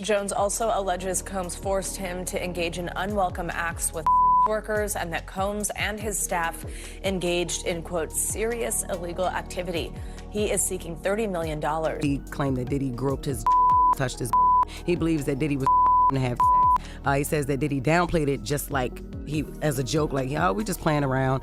Jones also alleges Combs forced him to engage in unwelcome acts with workers and that Combs and his staff engaged in, quote, serious illegal activity. He is seeking $30 million. He claimed that Diddy groped his touched his. He believes that Diddy was to have sex. He says that Diddy downplayed it just like he as a joke, like, oh, we just playing around.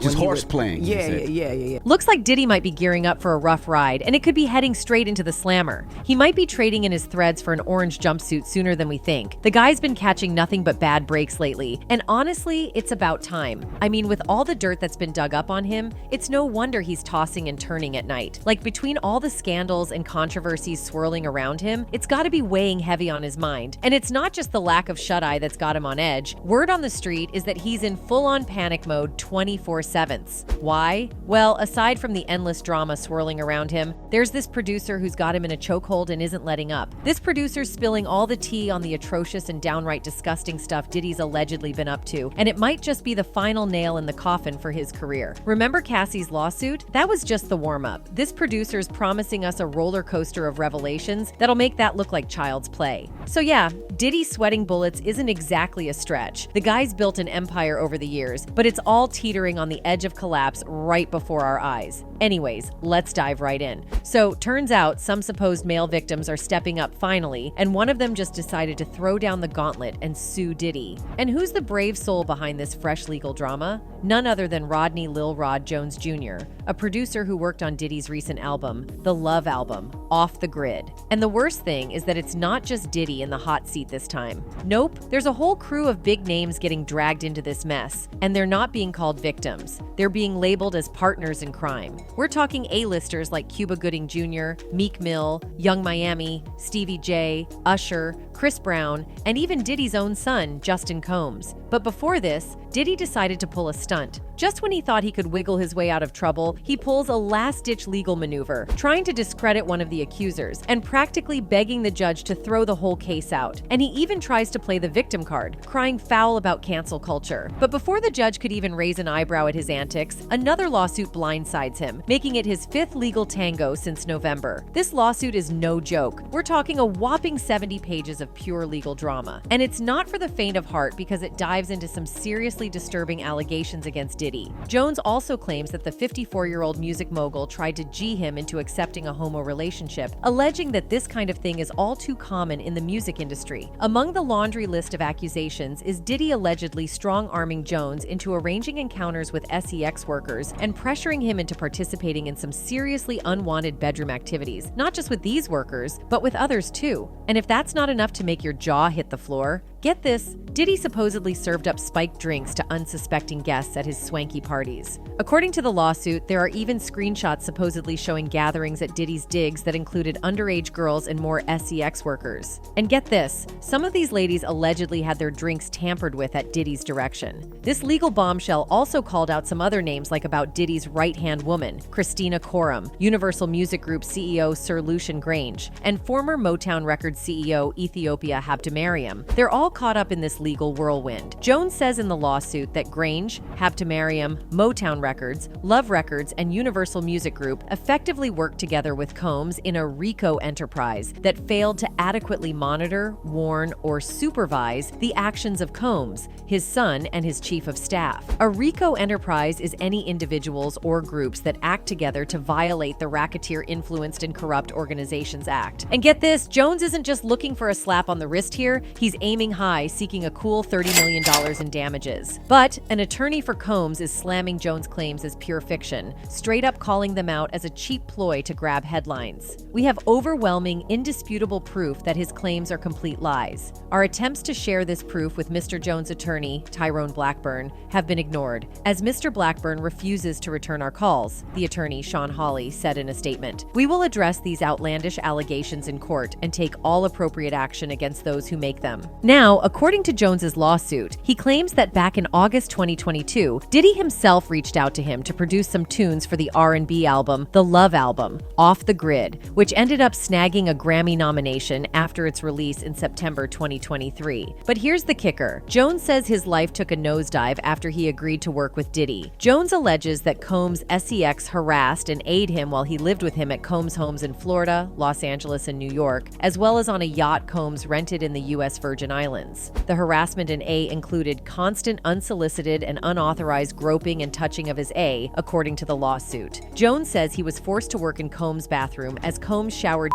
Just horse playing. Yeah. Looks like Diddy might be gearing up for a rough ride, and it could be heading straight into the slammer. He might be trading in his threads for an orange jumpsuit sooner than we think. The guy's been catching nothing but bad breaks lately, and honestly, it's about time. I mean, with all the dirt that's been dug up on him, it's no wonder he's tossing and turning at night. Like, between all the scandals and controversies swirling around him, it's gotta be weighing heavy on his mind. And it's not just the lack of shut-eye that's got him on edge. Word on the street is that he's in full-on panic mode 24/7. Why? Well, aside from the endless drama swirling around him, there's this producer who's got him in a chokehold and isn't letting up. This producer's spilling all the tea on the atrocious and downright disgusting stuff Diddy's allegedly been up to, and it might just be the final nail in the coffin for his career. Remember Cassie's lawsuit? That was just the warm-up. This producer's promising us a roller coaster of revelations that'll make that look like child's play. So yeah, Diddy sweating bullets isn't exactly a stretch. The guy's built an empire over the years, but it's all teetering on the edge of collapse right before our eyes. Anyways, let's dive right in. So, turns out some supposed male victims are stepping up finally, and one of them just decided to throw down the gauntlet and sue Diddy. And who's the brave soul behind this fresh legal drama? None other than Rodney Lil Rod Jones Jr., a producer who worked on Diddy's recent album, the Love Album, Off the Grid. And the worst thing is that it's not just Diddy in the hot seat this time. Nope, there's a whole crew of big names getting dragged into this mess, and they're not being called victims. They're being labeled as partners in crime. We're talking A-listers like Cuba Gooding Jr., Meek Mill, Young Miami, Stevie J, Usher, Chris Brown, and even Diddy's own son, Justin Combs. But before this, Diddy decided to pull a stunt. Just when he thought he could wiggle his way out of trouble, he pulls a last-ditch legal maneuver, trying to discredit one of the accusers and practically begging the judge to throw the whole case out. And he even tries to play the victim card, crying foul about cancel culture. But before the judge could even raise an eyebrow at his antics, another lawsuit blindsides him, making it his fifth legal tango since November. This lawsuit is no joke. We're talking a whopping 70 pages of pure legal drama. And it's not for the faint of heart because it dives into some seriously disturbing allegations against Diddy. Jones also claims that the 54-year-old music mogul tried to G him into accepting a homo relationship, alleging that this kind of thing is all too common in the music industry. Among the laundry list of accusations is Diddy allegedly strong-arming Jones into arranging encounters with sex workers and pressuring him into participating in some seriously unwanted bedroom activities, not just with these workers, but with others too. And if that's not enough to make your jaw hit the floor, get this, Diddy supposedly served up spiked drinks to unsuspecting guests at his swanky parties. According to the lawsuit, there are even screenshots supposedly showing gatherings at Diddy's digs that included underage girls and more sex workers. And get this, some of these ladies allegedly had their drinks tampered with at Diddy's direction. This legal bombshell also called out some other names like about Diddy's right-hand woman, Christina Coram, Universal Music Group CEO Sir Lucian Grange, and former Motown Records CEO Ethiopia Habtemariam. They're all caught up in this legal whirlwind. Jones says in the lawsuit that Grange, Habtemariam, Motown Records, Love Records, and Universal Music Group effectively worked together with Combs in a RICO enterprise that failed to adequately monitor, warn, or supervise the actions of Combs, his son, and his chief of staff. A RICO enterprise is any individuals or groups that act together to violate the Racketeer-Influenced and Corrupt Organizations Act. And get this, Jones isn't just looking for a slap on the wrist here, he's aiming high, seeking a cool $30 million in damages. But an attorney for Combs is slamming Jones' claims as pure fiction, straight up calling them out as a cheap ploy to grab headlines. We have overwhelming, indisputable proof that his claims are complete lies. Our attempts to share this proof with Mr. Jones' attorney, Tyrone Blackburn, have been ignored, as Mr. Blackburn refuses to return our calls, the attorney, Sean Hawley, said in a statement. We will address these outlandish allegations in court and take all appropriate action against those who make them. Now, Now, according to Jones's lawsuit, he claims that back in August 2022, Diddy himself reached out to him to produce some tunes for the R&B album, The Love Album, Off the Grid, which ended up snagging a Grammy nomination after its release in September 2023. But here's the kicker. Jones says his life took a nosedive after he agreed to work with Diddy. Jones alleges that Combs' SEX harassed and aided him while he lived with him at Combs' homes in Florida, Los Angeles, and New York, as well as on a yacht Combs rented in the U.S. Virgin Islands. The harassment in A included constant unsolicited and unauthorized groping and touching of his A, according to the lawsuit. Jones says he was forced to work in Combs' bathroom as Combs showered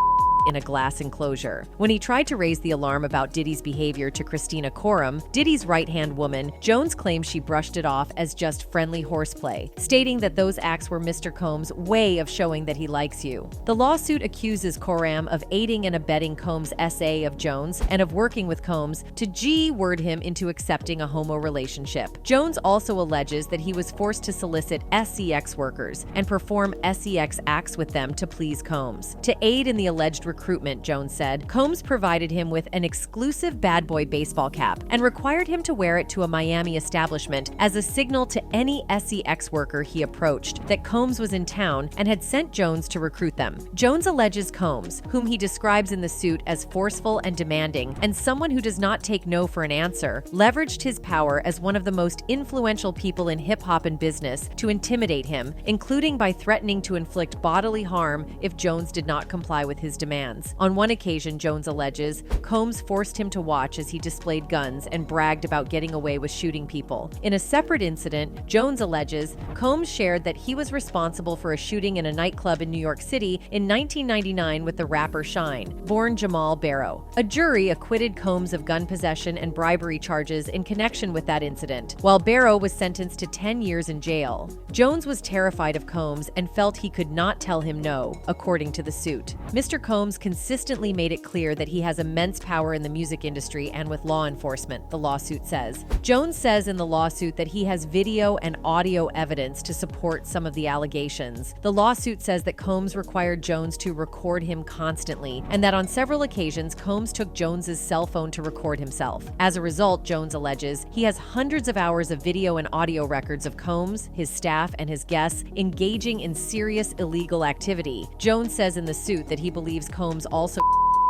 in a glass enclosure. When he tried to raise the alarm about Diddy's behavior to Christina Coram, Diddy's right-hand woman, Jones claims she brushed it off as just friendly horseplay, stating that those acts were Mr. Combs' way of showing that he likes you. The lawsuit accuses Coram of aiding and abetting Combs' SA of Jones and of working with Combs to G-word him into accepting a homo relationship. Jones also alleges that he was forced to solicit SEX workers and perform SEX acts with them to please Combs. To aid in the alleged recruitment, Jones said, Combs provided him with an exclusive bad boy baseball cap and required him to wear it to a Miami establishment as a signal to any SEX worker he approached that Combs was in town and had sent Jones to recruit them. Jones alleges Combs, whom he describes in the suit as forceful and demanding and someone who does not take no for an answer, leveraged his power as one of the most influential people in hip-hop and business to intimidate him, including by threatening to inflict bodily harm if Jones did not comply with his demands. On one occasion, Jones alleges, Combs forced him to watch as he displayed guns and bragged about getting away with shooting people. In a separate incident, Jones alleges, Combs shared that he was responsible for a shooting in a nightclub in New York City in 1999 with the rapper Shine, born Jamal Barrow. A jury acquitted Combs of gun possession and bribery charges in connection with that incident, while Barrow was sentenced to 10 years in jail. Jones was terrified of Combs and felt he could not tell him no, according to the suit. Mr. Combs consistently made it clear that he has immense power in the music industry and with law enforcement, the lawsuit says. Jones says in the lawsuit that he has video and audio evidence to support some of the allegations. The lawsuit says that Combs required Jones to record him constantly, and that on several occasions, Combs took Jones's cell phone to record himself. As a result, Jones alleges, he has hundreds of hours of video and audio records of Combs, his staff, and his guests engaging in serious illegal activity. Jones says in the suit that he believes Combs also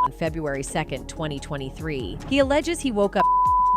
on February 2nd, 2023. He alleges he woke up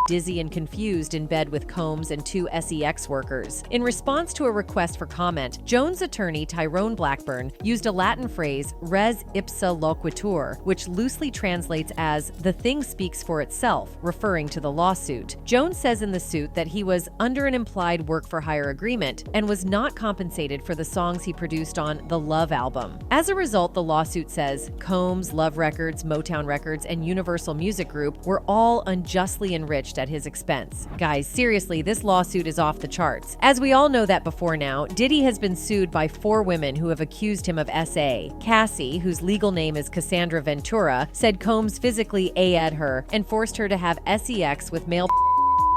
dizzy and confused in bed with Combs and two SEX workers. In response to a request for comment, Jones' attorney Tyrone Blackburn used a Latin phrase, res ipsa loquitur, which loosely translates as, the thing speaks for itself, referring to the lawsuit. Jones says in the suit that he was under an implied work-for-hire agreement and was not compensated for the songs he produced on The Love Album. As a result, the lawsuit says, Combs, Love Records, Motown Records, and Universal Music Group were all unjustly enriched at his expense. Guys, seriously, this lawsuit is off the charts. As we all know that before now, Diddy has been sued by 4 women who have accused him of SA. Cassie, whose legal name is Cassandra Ventura, said Combs physically AA'd her and forced her to have SEX with male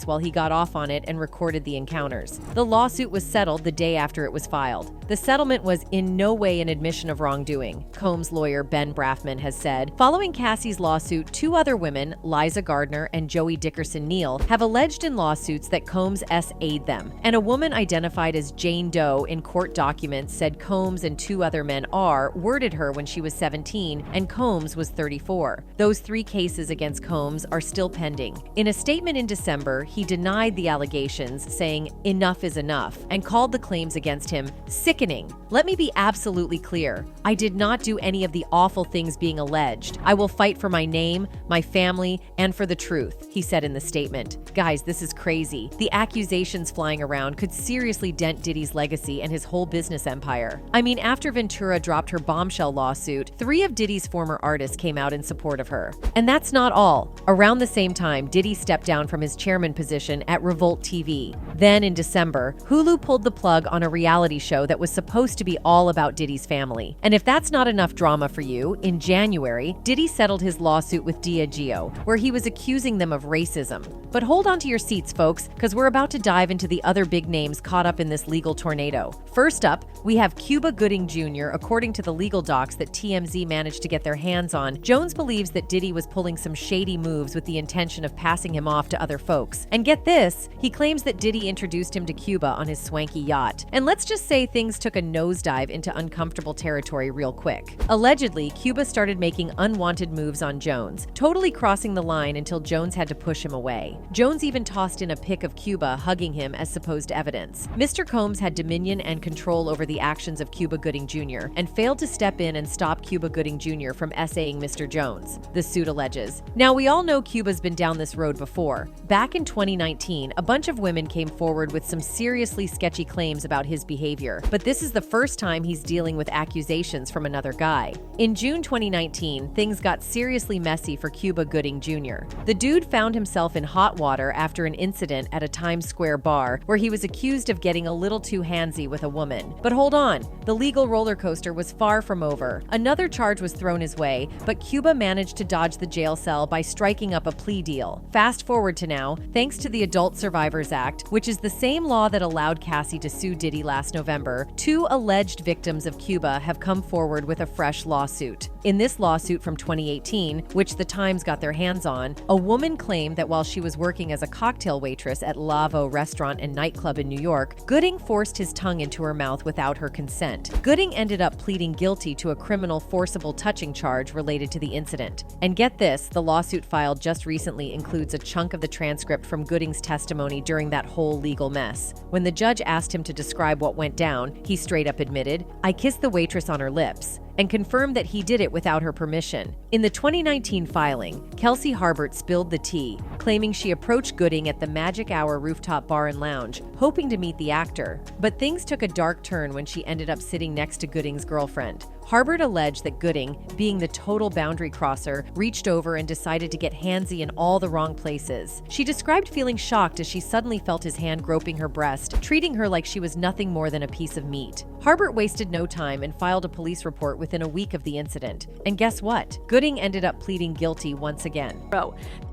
while he got off on it and recorded the encounters. The lawsuit was settled the day after it was filed. The settlement was in no way an admission of wrongdoing, Combs' lawyer Ben Braffman has said. Following Cassie's lawsuit, 2 other women, Liza Gardner and Joey Dickerson-Neal, have alleged in lawsuits that Combs SA'd them, and a woman identified as Jane Doe in court documents said Combs and 2 other men worded her when she was 17 and Combs was 34. Those 3 cases against Combs are still pending. In a statement in December, he denied the allegations, saying, "Enough is enough," and called the claims against him sickening. "Let me be absolutely clear. I did not do any of the awful things being alleged. I will fight for my name, my family, and for the truth," he said in the statement. Guys, this is crazy. The accusations flying around could seriously dent Diddy's legacy and his whole business empire. I mean, after Ventura dropped her bombshell lawsuit, 3 of Diddy's former artists came out in support of her. And that's not all. Around the same time, Diddy stepped down from his chairman position at Revolt TV. Then in December, Hulu pulled the plug on a reality show that was supposed to be all about Diddy's family. And if that's not enough drama for you, in January, Diddy settled his lawsuit with Diageo, where he was accusing them of racism. But hold on to your seats, folks, because we're about to dive into the other big names caught up in this legal tornado. First up, we have Cuba Gooding Jr. According to the legal docs that TMZ managed to get their hands on, Jones believes that Diddy was pulling some shady moves moves with the intention of passing him off to other folks. And get this, he claims that Diddy introduced him to Cuba on his swanky yacht. And let's just say things took a nosedive into uncomfortable territory real quick. Allegedly, Cuba started making unwanted moves on Jones, totally crossing the line until Jones had to push him away. Jones even tossed in a pic of Cuba hugging him as supposed evidence. Mr. Combs had dominion and control over the actions of Cuba Gooding Jr. and failed to step in and stop Cuba Gooding Jr. from essaying Mr. Jones, the suit alleges. Now, we all know Cuba's been down this road before. Back in 2019, a bunch of women came forward with some seriously sketchy claims about his behavior, but this is the first time he's dealing with accusations from another guy. In June 2019, things got seriously messy for Cuba Gooding Jr. The dude found himself in hot water after an incident at a Times Square bar where he was accused of getting a little too handsy with a woman. But hold on, the legal roller coaster was far from over. Another charge was thrown his way, but Cuba managed to dodge the jail cell by striking up a plea deal. Fast forward to now, thanks to the Adult Survivors Act, which is the same law that allowed Cassie to sue Diddy last November, 2 alleged victims of Cuba have come forward with a fresh lawsuit. In this lawsuit from 2018, which the Times got their hands on, a woman claimed that while she was working as a cocktail waitress at Lavo restaurant and nightclub in New York, Gooding forced his tongue into her mouth without her consent. Gooding ended up pleading guilty to a criminal forcible touching charge related to the incident. And get this, the lawsuit filed just recently includes a chunk of the transcript from Gooding's testimony during that whole legal mess. When the judge asked him to describe what went down, he straight up admitted, "I kissed the waitress on her lips," and confirmed that he did it without her permission. In the 2019 filing, Kelsey Harbert spilled the tea, claiming she approached Gooding at the Magic Hour rooftop bar and lounge, hoping to meet the actor. But things took a dark turn when she ended up sitting next to Gooding's girlfriend. Harbert alleged that Gooding, being the total boundary crosser, reached over and decided to get handsy in all the wrong places. She described feeling shocked as she suddenly felt his hand groping her breast, treating her like she was nothing more than a piece of meat. Harbert wasted no time and filed a police report within a week of the incident. And guess what? Gooding ended up pleading guilty once again.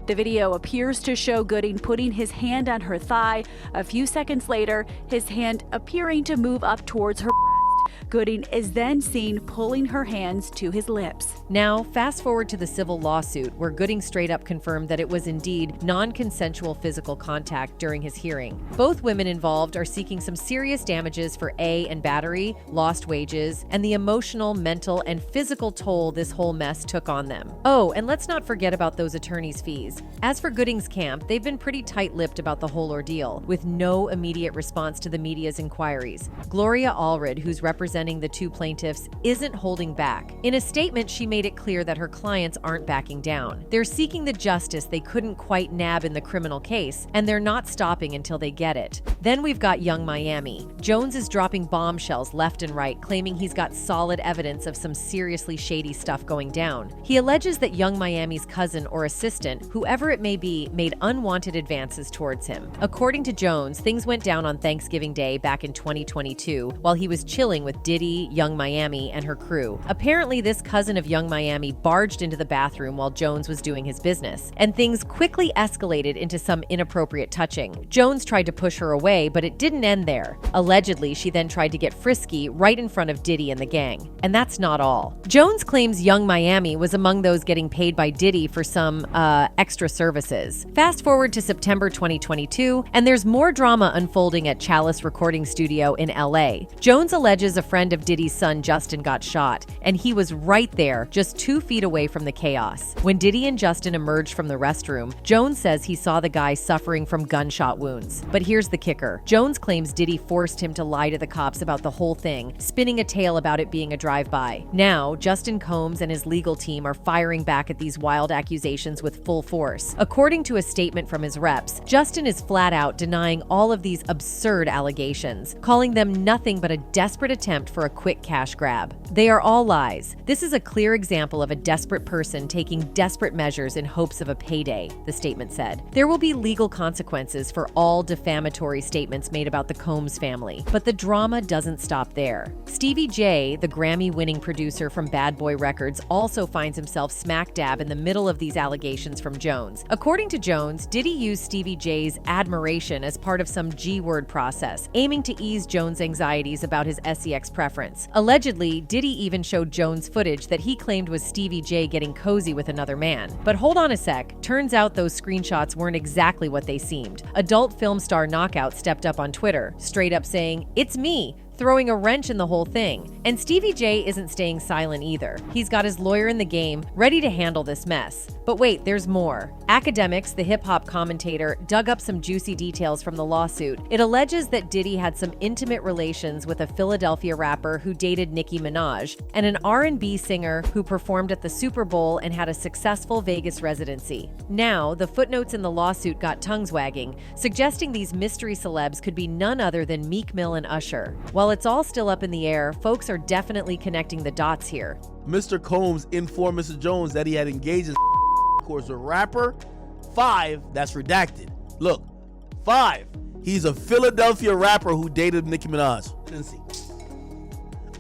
The video appears to show Gooding putting his hand on her thigh. A few seconds later, his hand appearing to move up towards her breast. Gooding is then seen pulling her hands to his lips. Now, fast forward to the civil lawsuit where Gooding straight up confirmed that it was indeed non-consensual physical contact during his hearing. Both women involved are seeking some serious damages for A and battery, lost wages, and the emotional, mental, and physical toll this whole mess took on them. Oh, and let's not forget about those attorneys' fees. As for Gooding's camp, they've been pretty tight-lipped about the whole ordeal, with no immediate response to the media's inquiries. Gloria Allred, who's representing the 2 plaintiffs, isn't holding back. In a statement, she made it clear that her clients aren't backing down. They're seeking the justice they couldn't quite nab in the criminal case, and they're not stopping until they get it. Then we've got Young Miami. Jones is dropping bombshells left and right, claiming he's got solid evidence of some seriously shady stuff going down. He alleges that Young Miami's cousin or assistant, whoever it may be, made unwanted advances towards him. According to Jones, things went down on Thanksgiving Day back in 2022 while he was chilling with Diddy, Young Miami, and her crew. Apparently, this cousin of Young Miami barged into the bathroom while Jones was doing his business, and things quickly escalated into some inappropriate touching. Jones tried to push her away, but it didn't end there. Allegedly, she then tried to get frisky right in front of Diddy and the gang. And that's not all. Jones claims Young Miami was among those getting paid by Diddy for some, extra services. Fast forward to September 2022, and there's more drama unfolding at Chalice Recording Studio in LA. Jones alleges a friend of Diddy's son Justin got shot, and he was right there, just 2 feet away from the chaos. When Diddy and Justin emerged from the restroom, Jones says he saw the guy suffering from gunshot wounds. But here's the kicker. Jones claims Diddy forced him to lie to the cops about the whole thing, spinning a tale about it being a drive-by. Now, Justin Combs and his legal team are firing back at these wild accusations with full force. According to a statement from his reps, Justin is flat out denying all of these absurd allegations, calling them nothing but a desperate attempt for a quick cash grab. They are all lies. This is a clear example of a desperate person taking desperate measures in hopes of a payday, the statement said. There will be legal consequences for all defamatory statements made about the Combs family, but the drama doesn't stop there. Stevie J, the Grammy-winning producer from Bad Boy Records, also finds himself smack dab in the middle of these allegations from Jones. According to Jones, Diddy used Stevie J's admiration as part of some G-word process, aiming to ease Jones' anxieties about his SEX ex preference. Allegedly, Diddy even showed Jones footage that he claimed was Stevie J getting cozy with another man. But hold on a sec, turns out those screenshots weren't exactly what they seemed. Adult film star Knockout stepped up on Twitter, straight up saying, "It's me," throwing a wrench in the whole thing. And Stevie J isn't staying silent either. He's got his lawyer in the game, ready to handle this mess. But wait, there's more. Academics, the hip-hop commentator, dug up some juicy details from the lawsuit. It alleges that Diddy had some intimate relations with a Philadelphia rapper who dated Nicki Minaj, and an R&B singer who performed at the Super Bowl and had a successful Vegas residency. Now, the footnotes in the lawsuit got tongues wagging, suggesting these mystery celebs could be none other than Meek Mill and Usher. While it's all still up in the air, folks are definitely connecting the dots here. Mr. Combs informed Mr. Jones that he had engaged in course with rapper 5, that's redacted. Look, 5, he's a Philadelphia rapper who dated Nicki Minaj. Let's see.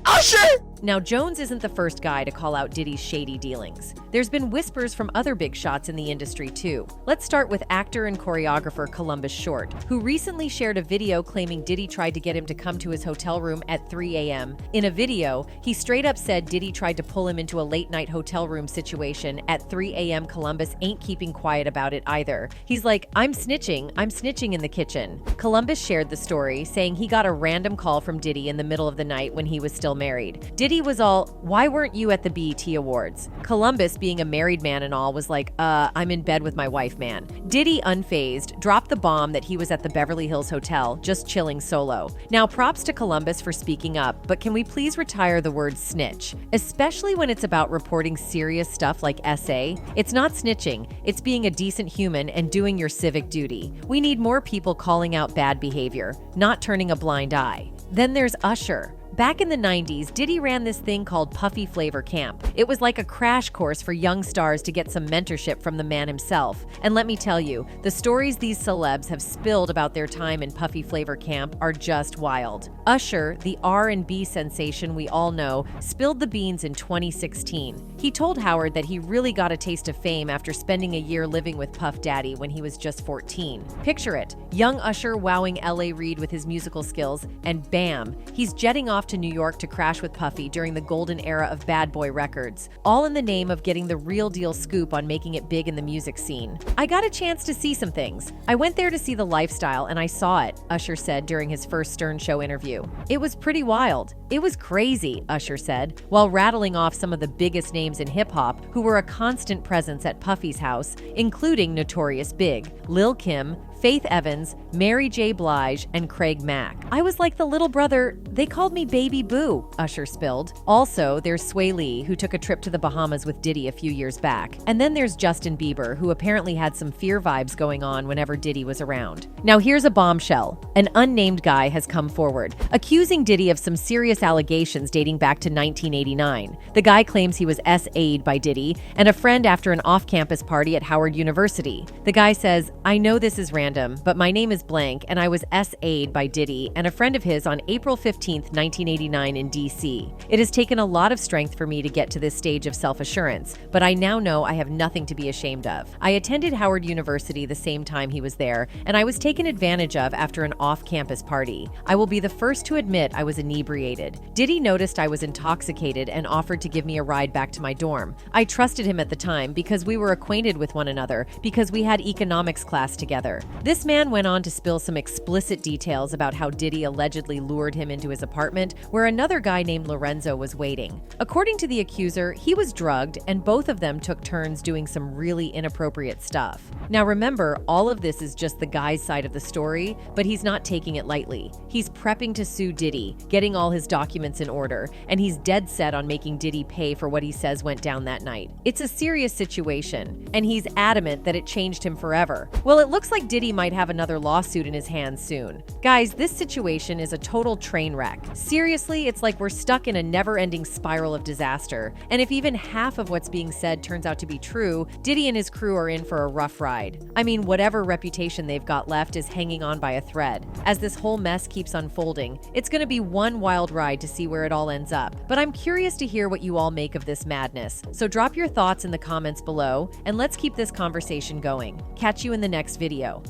Usher! Now, Jones isn't the first guy to call out Diddy's shady dealings. There's been whispers from other big shots in the industry, too. Let's start with actor and choreographer Columbus Short, who recently shared a video claiming Diddy tried to get him to come to his hotel room at 3 a.m. In a video, he straight up said Diddy tried to pull him into a late-night hotel room situation at 3 a.m. Columbus ain't keeping quiet about it either. He's like, I'm snitching in the kitchen. Columbus shared the story, saying he got a random call from Diddy in the middle of the night when he was still married. Diddy was all, "Why weren't you at the BET Awards?" Columbus, being a married man and all, was like, I'm in bed with my wife, man. Diddy, unfazed, dropped the bomb that he was at the Beverly Hills Hotel, just chilling solo. Now, props to Columbus for speaking up, but can we please retire the word snitch? Especially when it's about reporting serious stuff like SA. It's not snitching, it's being a decent human and doing your civic duty. We need more people calling out bad behavior, not turning a blind eye. Then there's Usher. Back in the 90s, Diddy ran this thing called Puffy Flavor Camp. It was like a crash course for young stars to get some mentorship from the man himself. And let me tell you, the stories these celebs have spilled about their time in Puffy Flavor Camp are just wild. Usher, the R&B sensation we all know, spilled the beans in 2016. He told Howard that he really got a taste of fame after spending a year living with Puff Daddy when he was just 14. Picture it, young Usher wowing L.A. Reid with his musical skills, and bam, he's jetting off to New York to crash with Puffy during the golden era of Bad Boy Records, all in the name of getting the real deal scoop on making it big in the music scene. I got a chance to see some things. I went there to see the lifestyle and I saw it, Usher said during his first Stern Show interview. It was pretty wild. It was crazy, Usher said, while rattling off some of the biggest names in hip-hop who were a constant presence at Puffy's house, including Notorious Big, Lil' Kim, Faith Evans, Mary J. Blige, and Craig Mack. I was like the little brother. They called me Baby Boo, Usher spilled. Also, there's Sway Lee, who took a trip to the Bahamas with Diddy a few years back. And then there's Justin Bieber, who apparently had some fear vibes going on whenever Diddy was around. Now here's a bombshell. An unnamed guy has come forward, accusing Diddy of some serious allegations dating back to 1989. The guy claims he was SA'd by Diddy and a friend after an off-campus party at Howard University. The guy says, I know this is random, but my name is blank and I was SA'd by Diddy and a friend of his on April 15th, 1989 in DC. It has taken a lot of strength for me to get to this stage of self-assurance, but I now know I have nothing to be ashamed of. I attended Howard University the same time he was there, and I was taken advantage of after an off-campus party. I will be the first to admit I was inebriated. Diddy noticed I was intoxicated and offered to give me a ride back to my dorm. I trusted him at the time because we were acquainted with one another because we had economics class together. This man went on to spill some explicit details about how Diddy allegedly lured him into his apartment where another guy named Lorenzo was waiting. According to the accuser, he was drugged and both of them took turns doing some really inappropriate stuff. Now remember, all of this is just the guy's side of the story, but he's not taking it lightly. He's prepping to sue Diddy, getting all his documents in order, and he's dead set on making Diddy pay for what he says went down that night. It's a serious situation, and he's adamant that it changed him forever. Well, it looks like Diddy might have another lawsuit in his hands soon. Guys, this situation is a total train wreck. Seriously, it's like we're stuck in a never-ending spiral of disaster. And if even half of what's being said turns out to be true, Diddy and his crew are in for a rough ride. I mean, whatever reputation they've got left is hanging on by a thread. As this whole mess keeps unfolding, it's going to be one wild ride to see where it all ends up. But I'm curious to hear what you all make of this madness. So drop your thoughts in the comments below, and let's keep this conversation going. Catch you in the next video.